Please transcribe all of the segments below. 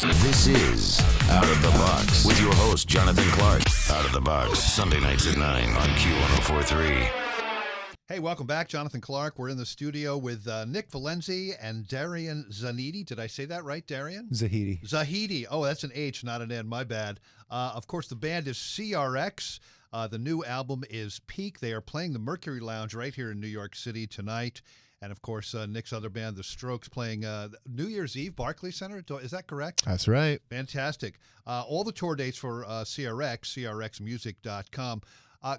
This is Out of the Box with your host, Jonathan Clark. Out of the Box, Sunday nights at 9 on Q1043. Hey, welcome back. Jonathan Clark. We're in the studio with Nick Valensi and Darian Zahedi. Did I say that right, Darian? Zahedi. Zahedi. Oh, that's an H, not an N. My bad. Of course, the band is CRX. The new album is Peak. They are playing the Mercury Lounge right here in New York City tonight. And, of course, Nick's other band, The Strokes, playing New Year's Eve, Barclays Center. Is that correct? That's right. Fantastic. All the tour dates for CRX, crxmusic.com.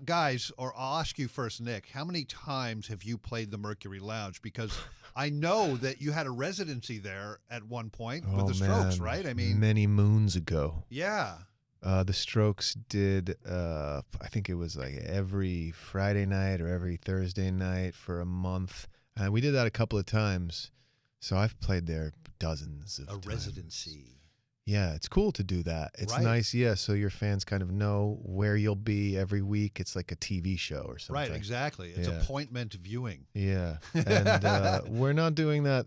Guys, or I'll ask you first, Nick, how many times have you played the Mercury Lounge? Because I know that you had a residency there at one point with the Strokes, right? I mean, many moons ago. Yeah. The Strokes did, I think it was like every Friday night or every Thursday night for a month. We did that a couple of times. So I've played there dozens of times. Residency. Yeah, it's cool to do that. It's Right. nice, yeah, so your fans kind of know where you'll be every week. It's like a TV show or something. Right, exactly. It's Yeah. appointment viewing. Yeah, and we're not doing that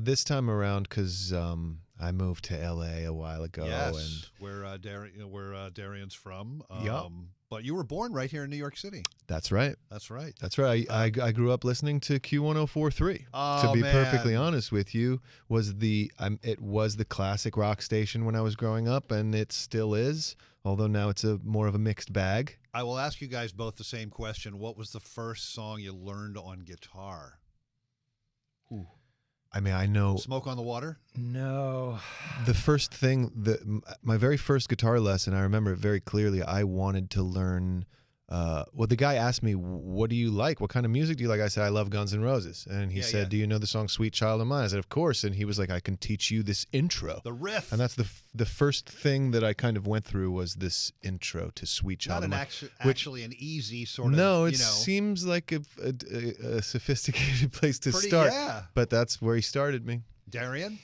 this time around because I moved to LA a while ago. Yes, where Darian's from. Yep. But you were born right here in New York City. That's right. That's right. That's right. I grew up listening to Q1043. Oh, to be man. perfectly honest with you, it was the classic rock station when I was growing up, and it still is. Although now it's more of a mixed bag. I will ask you guys both the same question. What was the first song you learned on guitar? I mean, I know Smoke on the Water? No. The first thing, my very first guitar lesson, I remember it very clearly. I wanted to learn. Well, the guy asked me, "What do you like? What kind of music do you like?" I said, "I love Guns N' Roses." And he said, "Do you know the song "Sweet Child of Mine"?" I said, "Of course." And he was like, "I can teach you this intro." The riff. And that's the first thing that I kind of went through was this intro to "Sweet Child of Mine." Actually an easy sort of. No, it seems like a sophisticated place to start. Yeah. But that's where he started me. Darian?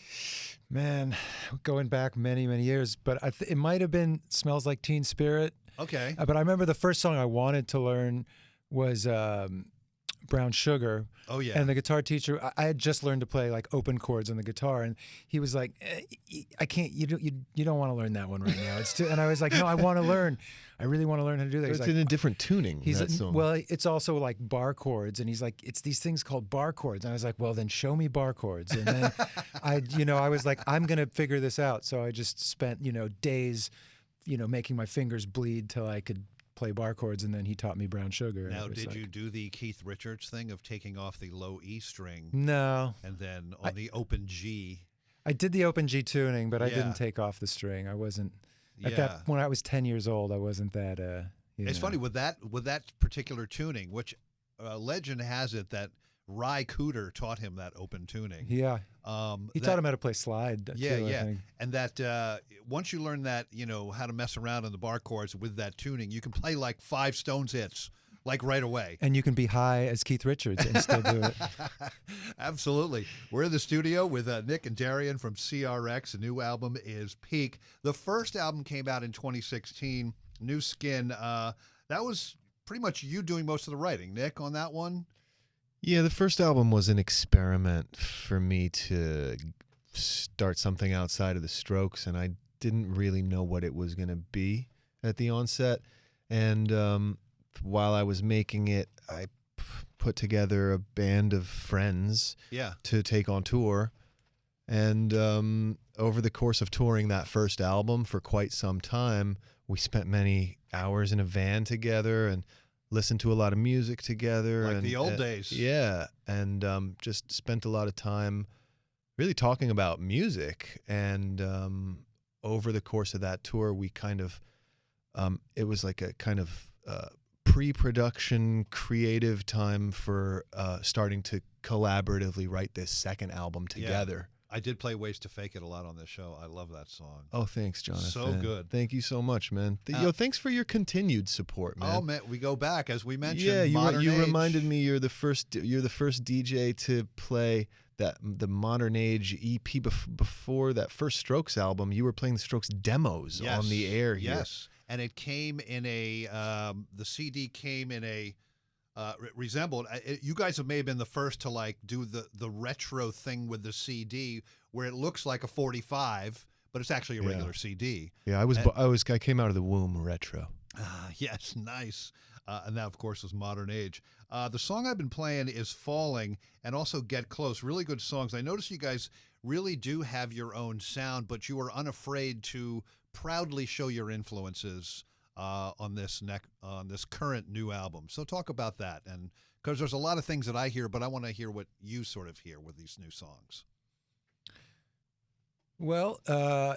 Man, going back many, many years, but it might have been "Smells Like Teen Spirit." Okay. But I remember the first song I wanted to learn was "Brown Sugar." Oh, yeah. And the guitar teacher, I had just learned to play like open chords on the guitar, and he was like, "I can't. You don't want to learn that one right now. It's too." And I was like, "No, I want to learn. I really want to learn how to do that." It's He's in like, a different tuning. He's that song. well, it's also like bar chords, and he's like, it's these things called bar chords. And I was like, well, then show me bar chords. And then I was like, I'm gonna figure this out. So I just spent days, making my fingers bleed till I could play bar chords, and then he taught me Brown Sugar. Now, did you do the Keith Richards thing of taking off the low E string? No. And then on the open G? I did the open G tuning, but I didn't take off the string. I wasn't when I was 10 years old. I wasn't that. It's funny with that particular tuning, which legend has it that Ry Cooder taught him that open tuning. Yeah. He taught him how to play slide. Yeah, too, yeah. I think. And that once you learn that, how to mess around on the bar chords with that tuning, you can play like 5 Stones hits, like right away. And you can be high as Keith Richards and still do it. Absolutely. We're in the studio with Nick and Darian from CRX. The new album is Peak. The first album came out in 2016, New Skin. That was pretty much you doing most of the writing, Nick, on that one? Yeah, the first album was an experiment for me to start something outside of the Strokes, and I didn't really know what it was going to be at the onset. And while I was making it, I put together a band of friends to take on tour. And over the course of touring that first album for quite some time, we spent many hours in a van together and listened to a lot of music together. Like and, the old days. Yeah, and just spent a lot of time really talking about music. And over the course of that tour, we kind of, it was like a kind of pre-production creative time for starting to collaboratively write this second album together. I did play Ways to Fake It a lot on this show. I love that song. Oh, thanks, Jonathan. So good. Thank you so much, man. Thanks for your continued support, man. Oh, man, we go back, as we mentioned. Yeah, you Age. reminded me you're the first DJ to play the Modern Age EP before that first Strokes album. You were playing the Strokes demos on the air here. Yes, and it came in a the CD came in a resembled. You guys may have been the first to do the retro thing with the CD, where it looks like a 45, but it's actually a regular CD. Yeah, I came out of the womb retro. Yes, nice. And that, of course, was Modern Age. The song I've been playing is Falling and also Get Close. Really good songs. I notice you guys really do have your own sound, but you are unafraid to proudly show your influences on this current new album. So talk about that, and because there's a lot of things that I hear, but I want to hear what you sort of hear with these new songs. Well,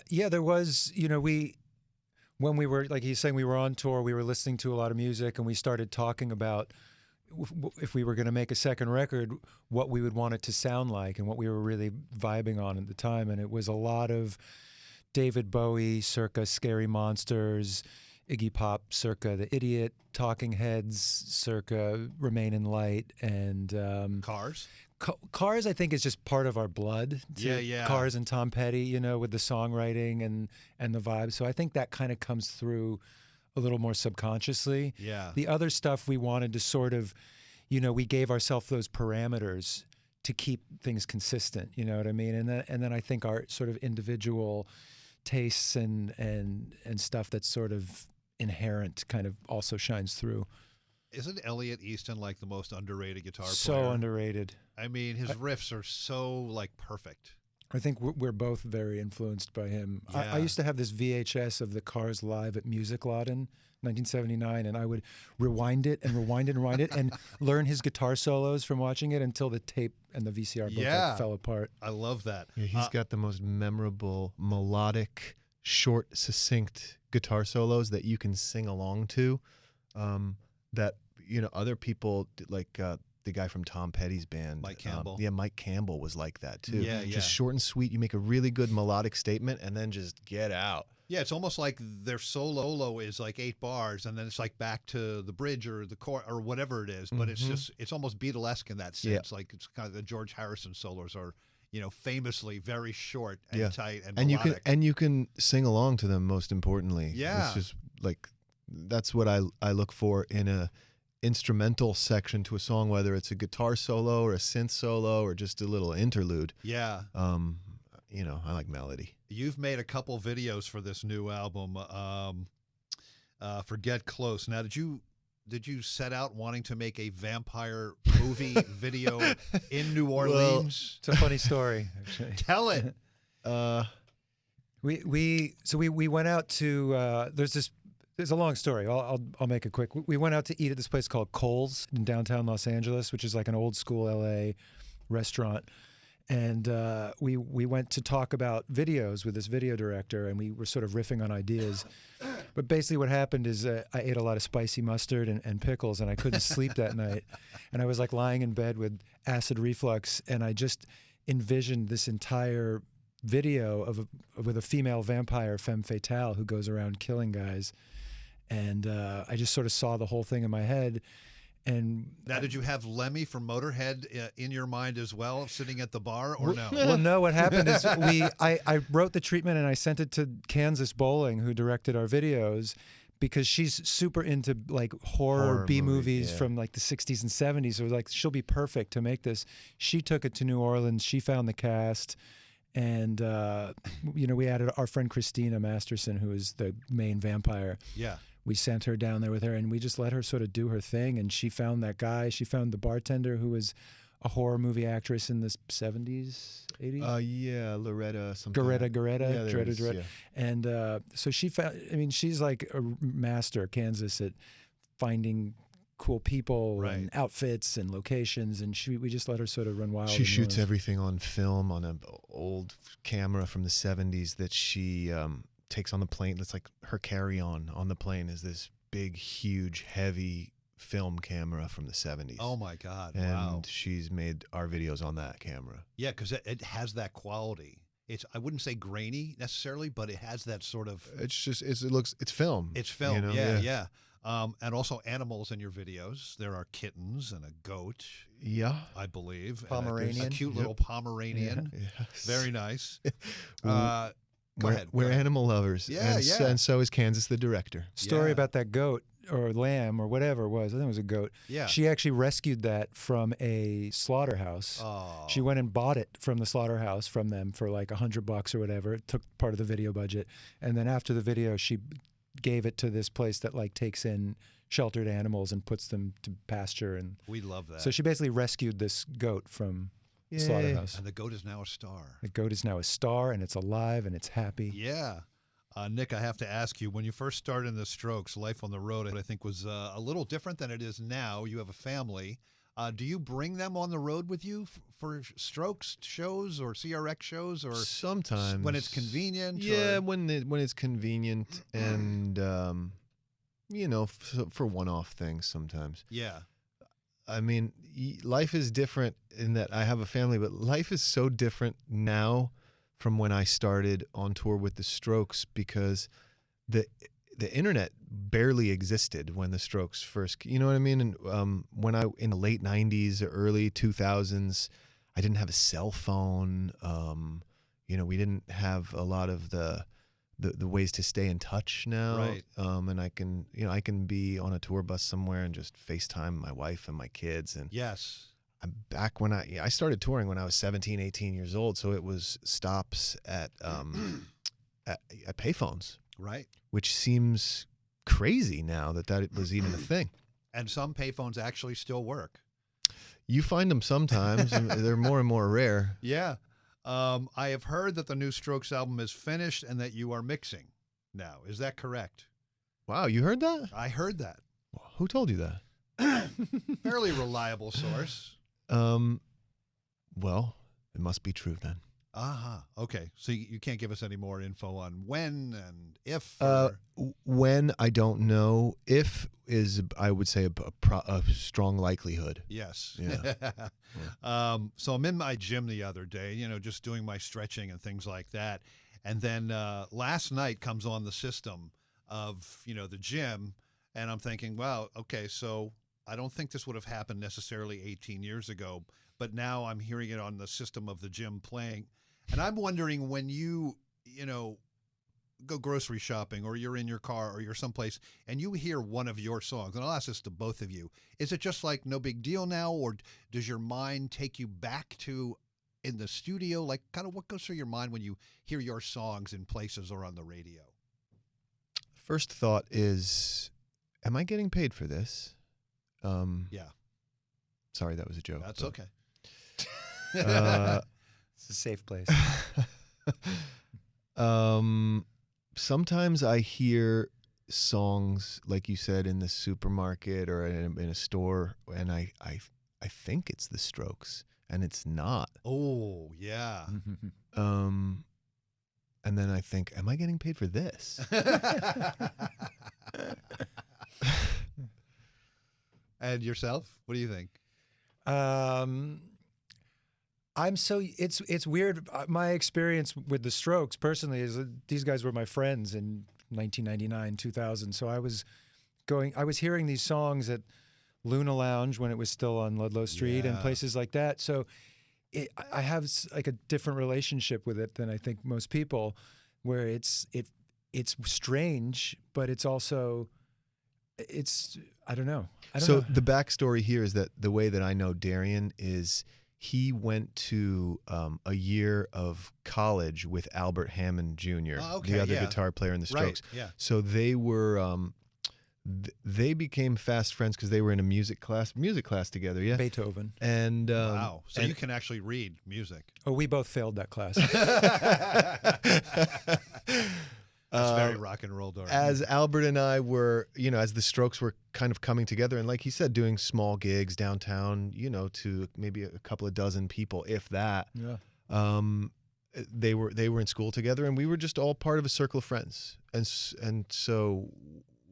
yeah, there was, when we were, like he's saying, we were on tour, we were listening to a lot of music, and we started talking about if we were going to make a second record, what we would want it to sound like and what we were really vibing on at the time. And it was a lot of David Bowie circa Scary Monsters, Iggy Pop circa The Idiot, Talking Heads circa Remain in Light, and Cars. Cars, I think, is just part of our blood. Yeah. Cars and Tom Petty, with the songwriting and the vibe. So I think that kind of comes through a little more subconsciously. Yeah. The other stuff we wanted to sort of, we gave ourselves those parameters to keep things consistent. You know what I mean? And then I think our sort of individual tastes and stuff that's sort of inherent kind of also shines through. Isn't Elliot Easton like the most underrated guitar player? So underrated. I mean, his riffs are so like perfect. I think we're both very influenced by him. Yeah. I used to have this VHS of the Cars live at Music Lot in 1979, and I would rewind it and rewind it and rewind it and learn his guitar solos from watching it until the tape and the VCR both like, fell apart. I love that. Yeah, he's got the most memorable, melodic, short, succinct guitar solos that you can sing along to. That other people like the guy from Tom Petty's band, Mike Campbell. Mike Campbell was like that too. Yeah. Just short and sweet. You make a really good melodic statement, and then just get out. Yeah, it's almost like their solo is like 8 bars, and then it's like back to the bridge or the chord or whatever it is. But it's almost Beatlesque in that sense. Like it's kind of the George Harrison solos are, famously very short and tight and melodic. You can sing along to them. Most importantly, yeah, it's just like that's what I look for in a instrumental section to a song, whether it's a guitar solo or a synth solo or just a little interlude. Yeah. I like melody. You've made a couple videos for this new album, for Get Close. Now, did you set out wanting to make a vampire movie video in New Orleans? It's a funny story, actually. Tell it. We went out to there's a long story. I'll make it quick. We went out to eat at this place called Cole's in downtown Los Angeles, which is like an old school LA restaurant. And we went to talk about videos with this video director, and we were sort of riffing on ideas. But basically what happened is I ate a lot of spicy mustard and pickles, and I couldn't sleep that night. And I was like lying in bed with acid reflux, and I just envisioned this entire video with a female vampire, femme fatale, who goes around killing guys. And I just sort of saw the whole thing in my head. And now, did you have Lemmy from Motorhead in your mind as well, sitting at the bar, or no? Well, no. What happened is I wrote the treatment and I sent it to Kansas Bowling, who directed our videos, because she's super into like horror B movies from like the 60s and 70s. So like she'll be perfect to make this. She took it to New Orleans. She found the cast. And, we added our friend Christina Masterson, who is the main vampire. Yeah. We sent her down there with her, and we just let her sort of do her thing. And she found that guy. She found the bartender, who was a horror movie actress in the 70s, 80s. Yeah, Loretta something. Goretta. Yeah. And so she found. I mean, she's like a master, Kansas, at finding cool people and outfits and locations, and we just let her sort of run wild. She shoots everything on film on an old camera from the 70s that she takes on the plane. That's like her carry-on the plane is this big, huge, heavy film camera from the 70s. Oh my God! And wow. she's made our videos on that camera. Yeah, because it has that quality. I wouldn't say grainy necessarily, but it has that sort of. It's film. It's film. Yeah. And also animals in your videos. There are kittens and a goat. Yeah, I believe. Pomeranian. A cute little Pomeranian. Yeah. Yes. Very nice. Go ahead. We're animal lovers. Yeah, And so is Kansas, the director. Story Yeah. about that goat. or lamb or whatever it was. I think it was a goat. Yeah. She actually rescued that from a slaughterhouse. Oh. She went and bought it from the slaughterhouse from them for like $100 or whatever. It took part of the video budget. And then after the video, she gave it to this place that like takes in sheltered animals and puts them to pasture. And We love that. so she basically rescued this goat from the slaughterhouse. And the goat is now a star. The goat is now a star, and it's alive, and it's happy. Yeah. Nick, I have to ask you, when you first started in the Strokes, life on the road, I think was a little different than it is now. You have a family. Do you bring them on the road with you for Strokes shows or CRX shows, or sometimes when it's convenient? Yeah, or? when it's convenient, and for one-off things sometimes. Yeah. I mean, life is different in that I have a family, but life is so different now from when I started on tour with the Strokes, because the internet barely existed when the Strokes first, you know what I mean? And when in the late 90s, early 2000s, I didn't have a cell phone. We didn't have a lot of the ways to stay in touch now. Right. And I can be on a tour bus somewhere and just FaceTime my wife and my kids. And Yes. I'm back when I started touring when I was 17, 18 years old. So it was stops at payphones, Right. which seems crazy now that was even a thing. And some payphones actually still work. You find them sometimes, and they're more and more rare. Yeah. I have heard that the new Strokes album is finished and that you are mixing now. Is that correct? Wow, you heard that? I heard that. Who told you that? Fairly reliable source. Well, it must be true then. Okay. So you can't give us any more info on when and if? When, I don't know. If is, I would say, a strong likelihood. Yes. Yeah. So I'm in my gym the other day, just doing my stretching and things like that. And then last night comes on the system of, the gym. And I'm thinking, wow, okay, so I don't think this would have happened necessarily 18 years ago. But now I'm hearing it on the system of the gym playing. And I'm wondering when you go grocery shopping, or you're in your car, or you're someplace and you hear one of your songs, and I'll ask this to both of you, is it just like no big deal now, or does your mind take you back to in the studio? Like, kind of what goes through your mind when you hear your songs in places or on the radio? First thought is, am I getting paid for this? Yeah. Sorry, that was a joke. That's but, okay. It's a safe place. Sometimes I hear songs, like you said, in the supermarket or in a store, and I think it's the Strokes, and it's not. Oh, yeah. And then I think, am I getting paid for this? And yourself? What do you think? It's weird. My experience with the Strokes personally is that these guys were my friends in 1999, 2000. So I was hearing these songs at Luna Lounge when it was still on Ludlow Street and Yeah. places like that. So I have like a different relationship with it than I think most people, where it's strange, but it's also I don't know. So the backstory here is that the way that I know Darian is he went to a year of college with Albert Hammond Jr., the other guitar player in the Strokes. Right, yeah. So they were they became fast friends because they were in a music class together. Yeah, Beethoven. And Wow. So you can actually read music. Oh, we both failed that class. That's very rock and roll, Dorian. As Albert and I were, as the Strokes were kind of coming together, and like he said, doing small gigs downtown, to maybe a couple of dozen people, if that. Yeah. They were in school together, and we were just all part of a circle of friends, and so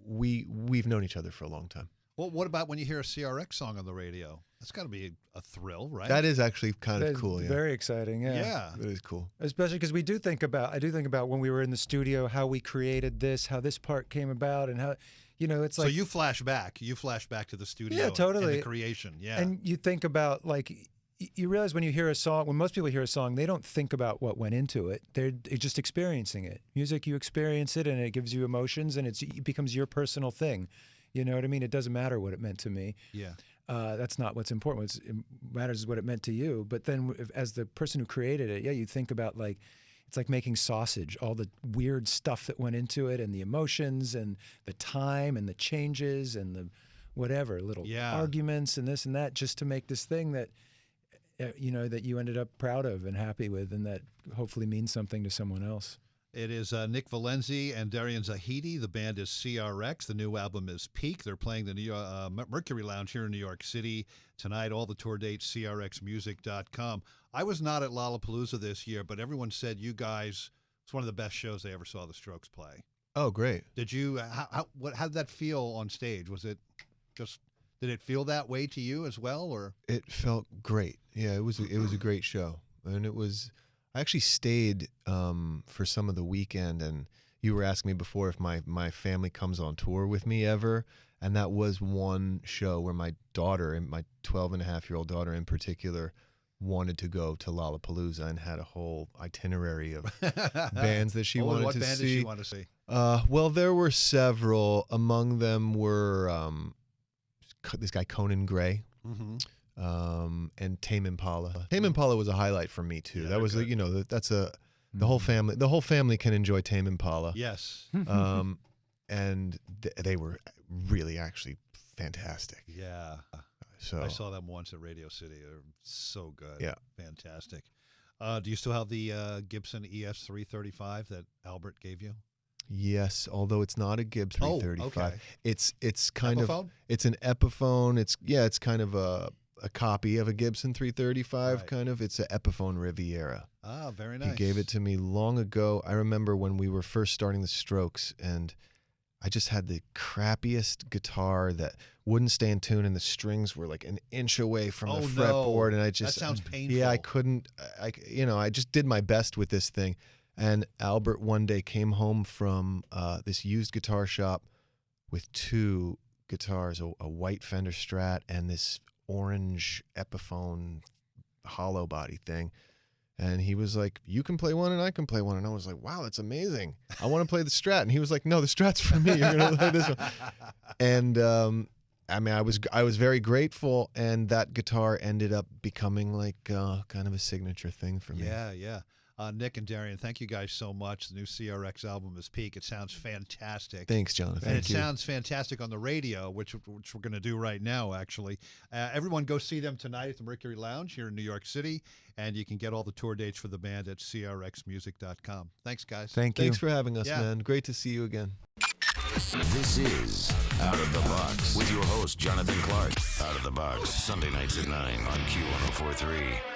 we've known each other for a long time. Well, what about when you hear a CRX song on the radio? That's got to be a thrill, right? That is actually kind That of is cool. Yeah, very exciting. Yeah. Yeah. it is cool. Especially because I do think about when we were in the studio, how we created this, how this part came about, and how, it's like. So you flash back to the studio. Yeah, totally. And the creation. Yeah. And you think about, like, you realize when you hear a song, when most people hear a song, they don't think about what went into it. They're just experiencing it. Music, you experience it, and it gives you emotions, and it becomes your personal thing. You know what I mean? It doesn't matter what it meant to me. Yeah. That's not what's important. What matters is what it meant to you. But then, as the person who created it, you think about like, it's like making sausage, all the weird stuff that went into it, and the emotions, and the time, and the changes, and the whatever little arguments, and this and that, just to make this thing that that you ended up proud of and happy with, and that hopefully means something to someone else. It is Nick Valensi and Darian Zahedi. The band is CRX. The new album is Peak. They're playing the Mercury Lounge here in New York City tonight. All the tour dates, crxmusic.com. I was not at Lollapalooza this year, but everyone said you guys, it's one of the best shows they ever saw the Strokes play. Oh, how did that feel on stage? Was it just, did it feel that way to you as well, or? It felt great. Yeah, it was a great show. And I actually stayed for some of the weekend, and you were asking me before if my family comes on tour with me ever, and that was one show where my daughter, and my 12-and-a-half-year-old daughter in particular, wanted to go to Lollapalooza and had a whole itinerary of bands that she wanted to see. What band did she want to see? Well, there were several. Among them were this guy Conan Gray. Mm-hmm. And Tame Impala. Tame Impala was a highlight for me too. Yeah, that was the whole family. The whole family can enjoy Tame Impala. Yes. And they were really actually fantastic. Yeah. So I saw them once at Radio City. They're so good. Yeah. Fantastic. Do you still have the Gibson ES335 that Albert gave you? Yes, although it's not a Gibbs 335. Okay. It's kind Epiphone? of it's an Epiphone. It's kind of a copy of a Gibson 335 Right. kind of. It's an Epiphone Riviera. Ah, very nice. He gave it to me long ago. I remember when we were first starting the Strokes, and I just had the crappiest guitar that wouldn't stay in tune, and the strings were like an inch away from the fretboard, and I just that sounds painful. Yeah, I couldn't. I just did my best with this thing. And Albert one day came home from this used guitar shop with two guitars, a white Fender Strat and this orange Epiphone hollow body thing. And he was like, you can play one and I can play one. And I was like, wow, that's amazing. I want to play the Strat. And he was like, no, the Strat's for me. You're going to play this one. And I was very grateful. And that guitar ended up becoming like kind of a signature thing for me. Yeah. Nick and Darian, thank you guys so much. The new CRX album is Peak. It sounds fantastic. Thanks, Jonathan. And it sounds fantastic on the radio, which we're going to do right now, actually. Everyone go see them tonight at the Mercury Lounge here in New York City, and you can get all the tour dates for the band at crxmusic.com. Thanks, guys. Thanks for having us, man. Great to see you again. This is Out of the Box with your host, Jonathan Clark. Out of the Box, Sunday nights at 9 on Q1043.